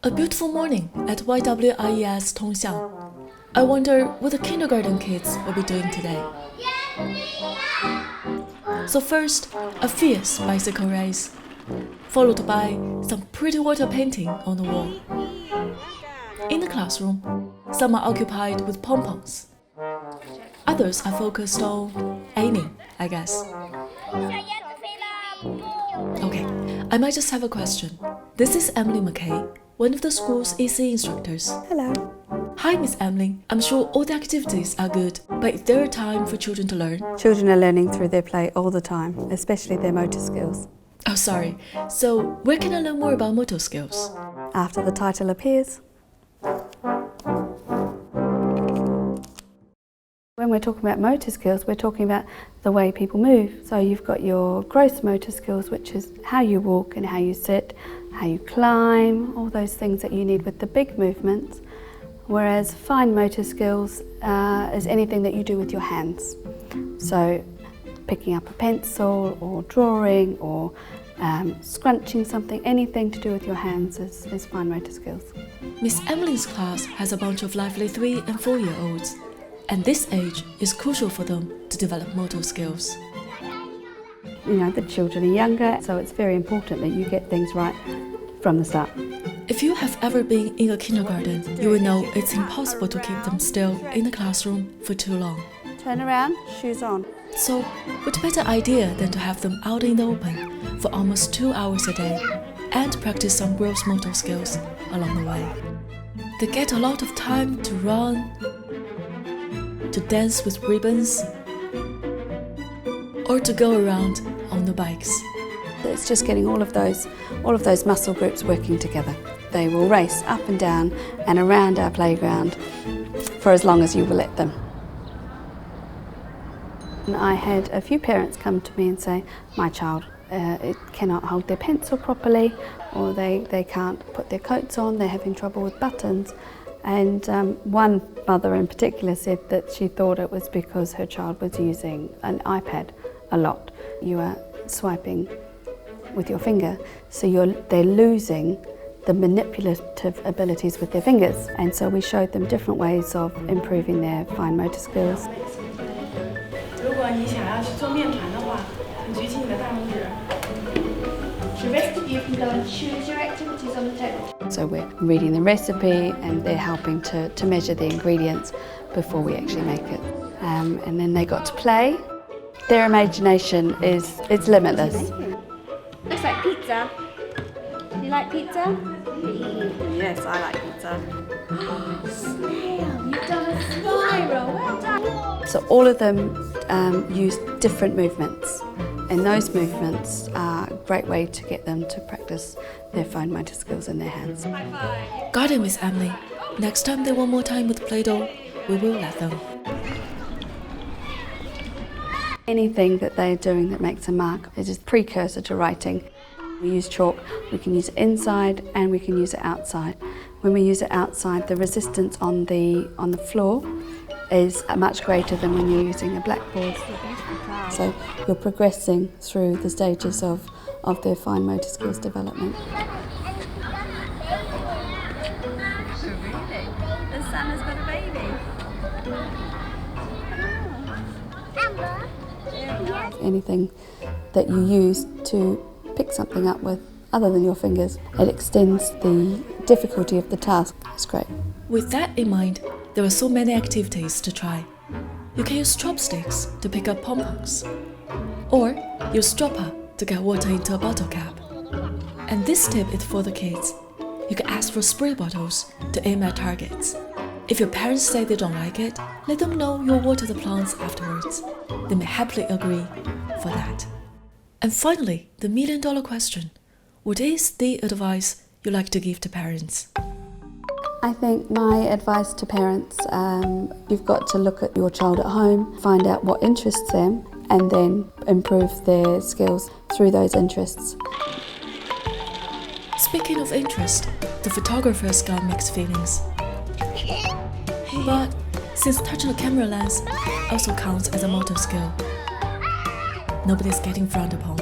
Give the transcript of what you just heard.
A beautiful morning at YWIES Tongxiang. I wonder what the kindergarten kids will be doing today. So first, a fierce bicycle race, followed by some pretty water painting on the wall. In the classroom, some are occupied with pom-poms. Others are focused on aiming, I guess. Okay, I might just have a question. This is Emily McKay, one of the school's EC instructors. Hello. Hi, Miss Emily. I'm sure all the activities are good, but is there a time for children to learn? Children are learning through their play all the time, especially their motor skills. Oh, sorry. So, where can I learn more about motor skills? After the title appears. When we're talking about motor skills, we're talking about the way people move. So you've got your gross motor skills, which is how you walk and how you sit, how you climb, all those things that you need with the big movements. Whereas fine motor skills is anything that you do with your hands. So picking up a pencil or drawing or scrunching something, anything to do with your hands is fine motor skills. Miss Emily's class has a bunch of lively 3- and 4-year-olds, and this age is crucial for them to develop motor skills. You know, the children are younger, so it's very important that you get things right from the start. If you have ever been in a kindergarten, you will know it's impossible to keep them still in the classroom for too long. Turn around, shoes on. So, what better idea than to have them out in the open for almost 2 hours a day and practice some gross motor skills along the way. They get a lot of time to run, to dance with ribbons, or to go around on the bikes. It's just getting all of those muscle groups working together. They will race up and down and around our playground for as long as you will let them. And I had a few parents come to me and say, my child cannot hold their pencil properly, or they can't put their coats on, they're having trouble with buttons. And one mother in particular said that she thought it was because her child was using an iPad a lot. You are swiping with your finger, so they're losing the manipulative abilities with their fingers. And so we showed them different ways of improving their fine motor skills. 如果你想要去做面团的话，你举起你的大拇指。The rest of you can go and choose your activities on the table. So we're reading the recipe and they're helping to measure the ingredients before we actually make it. And then they got to play. Their imagination it's limitless. Looks like pizza. Do you like pizza? Yes, I like pizza. Snail, you've done a spiral. Well done. So all of them use different movements, and those movements are a great way to get them to practice their fine motor skills in their hands. Got it, Miss Emily. Next time they want more time with Play-Doh, we will let them. Anything that they're doing that makes a mark is a precursor to writing. We use chalk, we can use it inside and we can use it outside. When we use it outside, the resistance on the floor is much greater than when you're using a blackboard. So you're progressing through the stages of their fine motor skills development. So really? The son has got a baby. Anything that you use to pick something up with other than your fingers, it extends the difficulty of the task. It's great. With that in mind, there are so many activities to try. You can use chopsticks to pick up pom-poms, or use dropper to get water into a bottle cap. And this tip is for the kids. You can ask for spray bottles to aim at targets. If your parents say they don't like it, let them know you'll water the plants afterwards. They may happily agree for that. And finally, the million-dollar question. What is the advice you like to give to parents? I think my advice to parents, you've got to look at your child at home, find out what interests them, and then improve their skills through those interests. Speaking of interest, the photographer's got mixed feelings. But since touching the camera lens also counts as a motor skill, nobody's getting frowned upon.